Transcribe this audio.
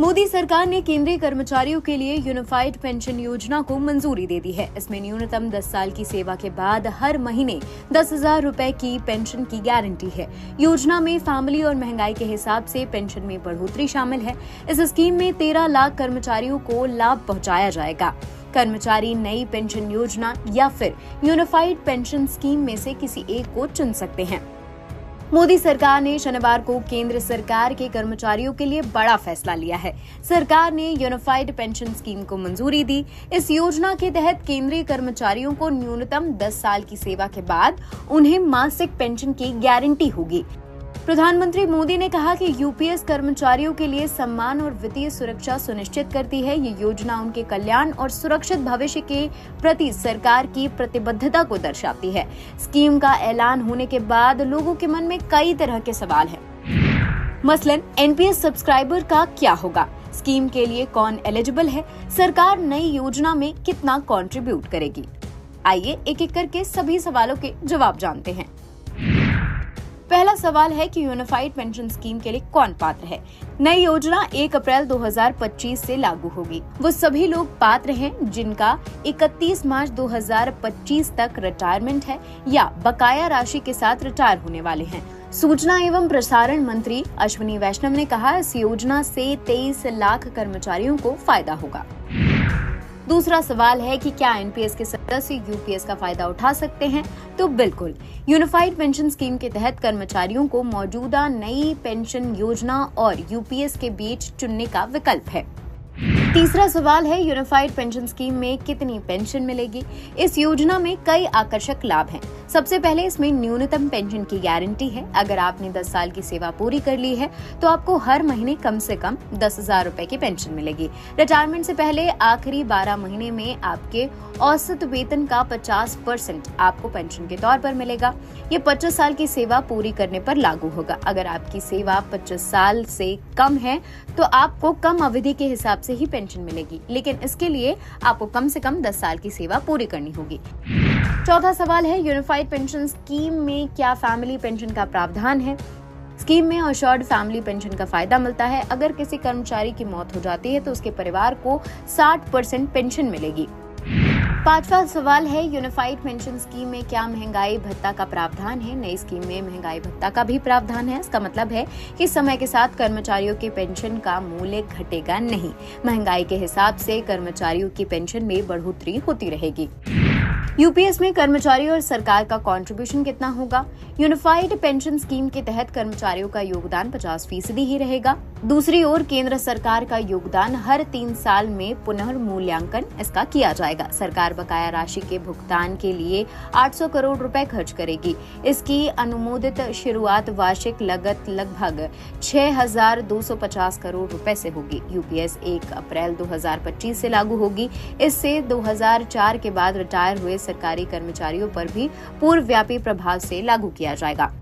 मोदी सरकार ने केंद्रीय कर्मचारियों के लिए यूनिफाइड पेंशन योजना को मंजूरी दे दी है। इसमें न्यूनतम 10 साल की सेवा के बाद हर महीने 10,000 रुपए की पेंशन की गारंटी है। योजना में फैमिली और महंगाई के हिसाब से पेंशन में बढ़ोतरी शामिल है। इस स्कीम में 13 लाख कर्मचारियों को लाभ पहुंचाया जाएगा। कर्मचारी नई पेंशन योजना या फिर यूनिफाइड पेंशन स्कीम में से किसी एक को चुन सकते हैं। मोदी सरकार ने शनिवार को केंद्र सरकार के कर्मचारियों के लिए बड़ा फैसला लिया है। सरकार ने यूनिफाइड पेंशन स्कीम को मंजूरी दी। इस योजना के तहत केंद्रीय कर्मचारियों को न्यूनतम 10 साल की सेवा के बाद उन्हें मासिक पेंशन की गारंटी होगी। प्रधानमंत्री मोदी ने कहा कि यूपीएस कर्मचारियों के लिए सम्मान और वित्तीय सुरक्षा सुनिश्चित करती है। ये योजना उनके कल्याण और सुरक्षित भविष्य के प्रति सरकार की प्रतिबद्धता को दर्शाती है। स्कीम का ऐलान होने के बाद लोगों के मन में कई तरह के सवाल हैं। मसलन एनपीएस सब्सक्राइबर का क्या होगा? स्कीम के लिए कौन एलिजिबल है? सरकार नई योजना में कितना कंट्रीब्यूट करेगी? आइए एक एक करके सभी सवालों के जवाब जानते हैं। पहला सवाल है कि यूनिफाइड पेंशन स्कीम के लिए कौन पात्र है। नई योजना 1 अप्रैल 2025 से लागू होगी। वो सभी लोग पात्र हैं जिनका 31 मार्च 2025 तक रिटायरमेंट है या बकाया राशि के साथ रिटायर होने वाले हैं। सूचना एवं प्रसारण मंत्री अश्विनी वैष्णव ने कहा, इस योजना से 23 लाख कर्मचारियों को फायदा होगा। दूसरा सवाल है कि क्या एनपीएस के सदस्य यूपीएस का फायदा उठा सकते हैं? तो बिल्कुल। यूनिफाइड पेंशन स्कीम के तहत कर्मचारियों को मौजूदा नई पेंशन योजना और यूपीएस के बीच चुनने का विकल्प है। तीसरा सवाल है, यूनिफाइड पेंशन स्कीम में कितनी पेंशन मिलेगी? इस योजना में कई आकर्षक लाभ हैं। सबसे पहले इसमें न्यूनतम पेंशन की गारंटी है। अगर आपने 10 साल की सेवा पूरी कर ली है तो आपको हर महीने कम से कम 10,000 रुपए की पेंशन मिलेगी। रिटायरमेंट से पहले आखिरी 12 महीने में आपके औसत वेतन का 50% आपको पेंशन के तौर पर मिलेगा। ये 25 साल की सेवा पूरी करने पर लागू होगा। अगर आपकी सेवा 25 साल से कम है तो आपको कम अवधि के हिसाब से ही पेंशन मिलेगी, लेकिन इसके लिए आपको कम से कम 10 साल की सेवा पूरी करनी होगी। चौथा सवाल है, यूनिफाइड पेंशन स्कीम में क्या फैमिली पेंशन का प्रावधान है? स्कीम में अश्योर्ड फैमिली पेंशन का फायदा मिलता है। अगर किसी कर्मचारी की मौत हो जाती है तो उसके परिवार को 60% पेंशन मिलेगी। पांचवा सवाल है, यूनिफाइड पेंशन स्कीम में क्या महंगाई भत्ता का प्रावधान है? नई स्कीम में महंगाई भत्ता का भी प्रावधान है। इसका मतलब है कि समय के साथ कर्मचारियों की पेंशन का मूल्य घटेगा नहीं। महंगाई के हिसाब से कर्मचारियों की पेंशन में बढ़ोतरी होती रहेगी। यूपीएस में कर्मचारियों और सरकार का कंट्रीब्यूशन कितना होगा? यूनिफाइड पेंशन स्कीम के तहत कर्मचारियों का योगदान 50% ही रहेगा। दूसरी ओर केंद्र सरकार का योगदान हर 3 साल में पुनर्मूल्यांकन इसका किया जाएगा। सरकार बकाया राशि के भुगतान के लिए 800 करोड़ रुपए खर्च करेगी। इसकी अनुमोदित शुरुआत वार्षिक लागत लगभग 6,250 करोड़ रुपए से होगी। यूपीएस 1 अप्रैल 2025 से लागू होगी। इससे 2004 के बाद रिटायर हुए सरकारी कर्मचारियों पर भी पूर्वव्यापी प्रभाव से लागू किया जाएगा।